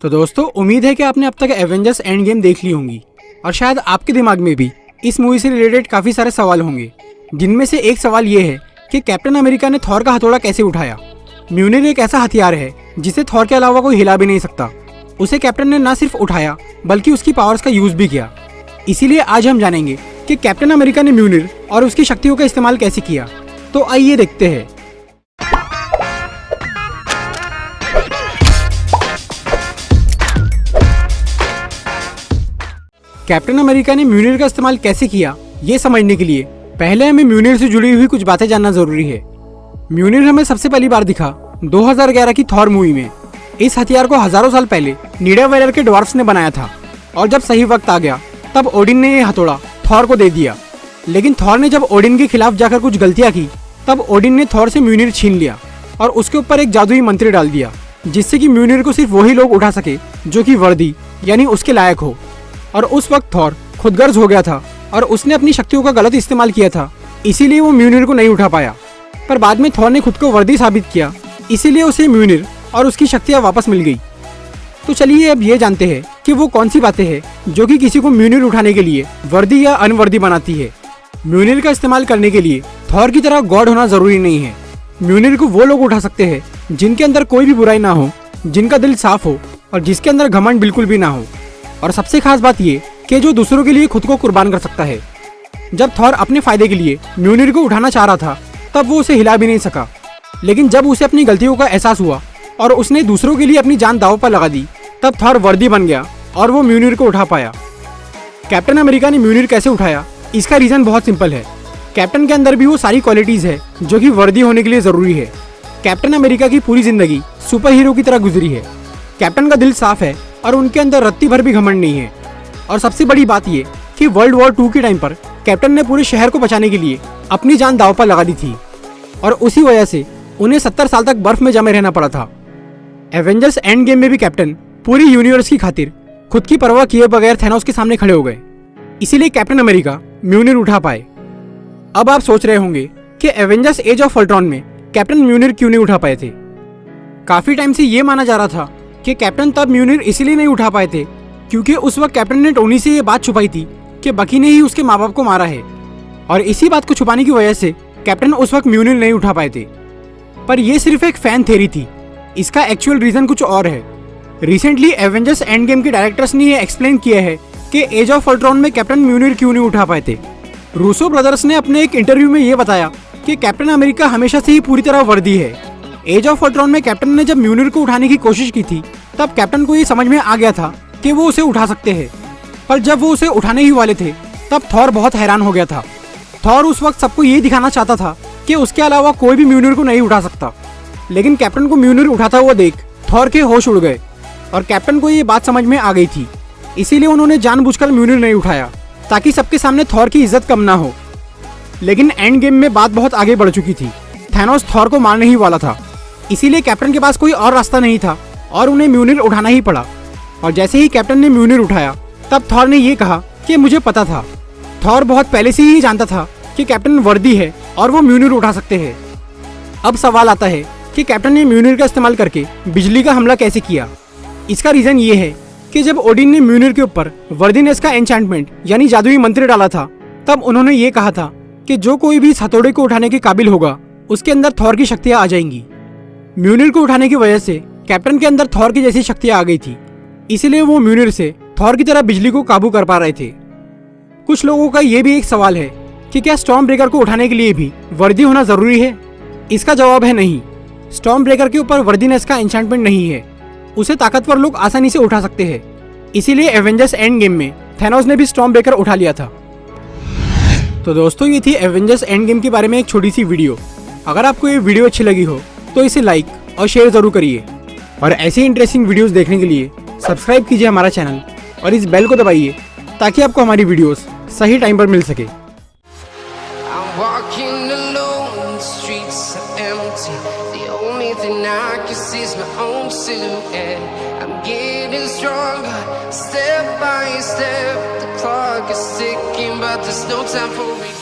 तो दोस्तों उम्मीद है कि आपने अब तक एवेंजर्स एंड गेम देख ली होंगी और शायद आपके दिमाग में भी इस मूवी से रिलेटेड काफी सारे सवाल होंगे, जिनमें से एक सवाल ये है कि कैप्टन अमेरिका ने थॉर का हथौड़ा कैसे उठाया। म्यूनिर एक ऐसा हथियार है जिसे थॉर के अलावा कोई हिला भी नहीं सकता। उसे कैप्टन ने न सिर्फ उठाया बल्कि उसकी पावर्स का यूज भी किया। इसीलिए आज हम जानेंगे कि कैप्टन अमेरिका ने म्यूनिर और उसकी शक्तियों का इस्तेमाल कैसे किया। तो आइए देखते हैं। कैप्टन अमेरिका ने म्यूनिर का इस्तेमाल कैसे किया, ये समझने के लिए पहले हमें म्यूनिर से जुड़ी हुई कुछ बातें जानना जरूरी है। म्यूनिर हमें सबसे पहली बार दिखा 2011 की थॉर मूवी में। इस हथियार को हजारों साल पहले नीडावेलर के ड्वार्फ्स ने बनाया था और जब सही वक्त आ गया तब ओडिन ने यह हथौड़ा थॉर को दे दिया। लेकिन थॉर ने जब ओडिन के खिलाफ जाकर कुछ गलतियां की तब ओडिन ने थॉर से म्यूनिर छीन लिया और उसके ऊपर एक जादुई मंत्र डाल दिया, जिससे कि म्यूनिर को सिर्फ वही लोग उठा सके जो कि वर्दी यानी उसके लायक हो। और उस वक्त थॉर खुदगर्ज हो गया था और उसने अपनी शक्तियों का गलत इस्तेमाल किया था, इसीलिए वो म्यूनिर को नहीं उठा पाया। पर बाद में थॉर ने खुद को वर्दी साबित किया, इसीलिए उसे म्यूनिर और उसकी शक्तियां वापस मिल गई। तो चलिए अब ये जानते हैं कि वो कौन सी बातें हैं जो कि किसी को म्यूनिर उठाने के लिए वर्दी या अनवर्दी बनाती है। म्यूनिर का इस्तेमाल करने के लिए थॉर की तरह गॉड होना जरूरी नहीं है। म्यूनिर को वो लोग उठा सकते हैं जिनके अंदर कोई भी बुराई ना हो, जिनका दिल साफ हो और जिसके अंदर घमंड बिल्कुल भी ना हो। और सबसे खास बात ये कि जो दूसरों के लिए खुद को कुर्बान कर सकता है। जब थॉर अपने फायदे के लिए म्यूनिर को उठाना चाह रहा था तब वो उसे हिला भी नहीं सका, लेकिन जब उसे अपनी गलतियों का एहसास हुआ और उसने दूसरों के लिए अपनी जान दांव पर लगा दी तब थॉर वर्दी बन गया और वो म्यूनिर को उठा पाया। कैप्टन अमेरिका ने म्यूनिर कैसे उठाया, इसका रीजन बहुत सिंपल है। कैप्टन के अंदर भी वो सारी क्वालिटीज है जो कि वर्दी होने के लिए जरूरी है। कैप्टन अमेरिका की पूरी जिंदगी सुपर हीरो की तरह गुजरी है। कैप्टन का दिल साफ है और उनके अंदर रत्ती भर भी घमंड नहीं है। और सबसे बड़ी बात ये कि वर्ल्ड वॉर 2 के टाइम पर कैप्टन ने पूरे शहर को बचाने के लिए अपनी जान दांव पर लगा दी थी और उसी वजह से उन्हें 70 साल तक बर्फ में जमे रहना पड़ा था। एवेंजर्स एंड गेम में भी कैप्टन पूरी यूनिवर्स की खातिर खुद की परवाह किए बगैर थैनोस के सामने खड़े हो गए, इसीलिए कैप्टन अमेरिका म्यूनिर उठा पाए। अब आप सोच रहे होंगे कि एवेंजर्स एज ऑफ अल्ट्रॉन में कैप्टन म्यूनिर क्यों नहीं उठा पाए थे। काफी टाइम से ये माना जा रहा था कि कैप्टन तब म्यूनिर इसीलिए नहीं उठा पाए थे क्योंकि उस वक्त कैप्टन ने टोनी से ये बात छुपाई थी कि बकी ने ही उसके माँ बाप को मारा है, और इसी बात को छुपाने की वजह से कैप्टन उस वक्त म्यूनिर नहीं उठा पाए थे। पर यह सिर्फ एक फैन थ्योरी थी, इसका एक्चुअल रीजन कुछ और है। रिसेंटली एवेंजर्स एंड गेम के डायरेक्टर्स ने यह एक्सप्लेन किया है कि एज ऑफ अल्ट्रॉन में कैप्टन म्यूनिर क्यों नहीं उठा पाए थे। रूसो ब्रदर्स ने अपने एक इंटरव्यू में यह बताया कि कैप्टन अमेरिका हमेशा से ही पूरी तरह वर्दी है। एज ऑफ अल्ट्रॉन में कैप्टन ने जब म्यूनिर को उठाने की कोशिश की थी तब कैप्टन को ये समझ में आ गया था कि वो उसे उठा सकते हैं, पर जब वो उसे उठाने ही वाले थे तब थॉर बहुत हैरान हो गया था। थॉर उस वक्त सबको ये दिखाना चाहता था कि उसके अलावा कोई भी म्यूनिर को नहीं उठा सकता, लेकिन कैप्टन को म्यूनिर उठाता हुआ देख थॉर के होश उड़ गए और कैप्टन को ये बात समझ में आ गई थी, इसीलिए उन्होंने जानबूझकर म्यूनिर नहीं उठाया ताकि सबके सामने थॉर की इज्जत कम ना हो। लेकिन एंड गेम में बात बहुत आगे बढ़ चुकी थी। थैनोस थॉर को मारने ही वाला था, इसीलिए कैप्टन के पास कोई और रास्ता नहीं था और उन्हें म्यूनिर उठाना ही पड़ा। और जैसे ही कैप्टन ने म्यूनिर उठाया तब थॉर ने ये कहा कि मुझे पता था। थॉर बहुत पहले से ही जानता था कि कैप्टन वर्दी है और वो म्यूनिर उठा सकते हैं। अब सवाल आता है कि कैप्टन ने म्यूनिर का इस्तेमाल करके बिजली का हमला कैसे किया। इसका रीजन ये है कि जब ओडिन ने म्यूनिर के ऊपर वर्दीनेस का एन्चेंटमेंट यानी जादुई मंत्र डाला था तब उन्होंने ये कहा था कि जो कोई भी इस हथौड़े को उठाने के काबिल होगा उसके अंदर थॉर की शक्तियां आ जाएंगी। म्यूनिर को उठाने की वजह से कैप्टन के अंदर थॉर की जैसी शक्तियां आ गई थी, इसीलिए वो म्यूनिर से थॉर की तरह बिजली को काबू कर पा रहे थे। कुछ लोगों का ये भी एक सवाल है कि क्या स्टॉर्म ब्रेकर को उठाने के लिए भी वर्दी होना जरूरी है। इसका जवाब है नहीं। स्टॉर्म ब्रेकर के ऊपर वर्दीनेस का एन्चेंटमेंट नहीं है, उसे ताकतवर लोग आसानी से उठा सकते हैं। इसीलिए एवेंजर्स एंड गेम में थैनोस ने भी स्टॉर्म ब्रेकर उठा लिया था। तो दोस्तों ये थी एवेंजर्स एंड गेम के बारे में एक छोटी सी वीडियो। अगर आपको ये वीडियो अच्छी लगी हो तो इसे लाइक और शेयर जरूर करिए, और ऐसी इंटरेस्टिंग वीडियोस देखने के लिए सब्सक्राइब कीजिए हमारा चैनल और इस बेल को दबाइए ताकि आपको हमारी वीडियोस सही टाइम पर मिल सके। Step by step, the clock is ticking, but there's no time for me.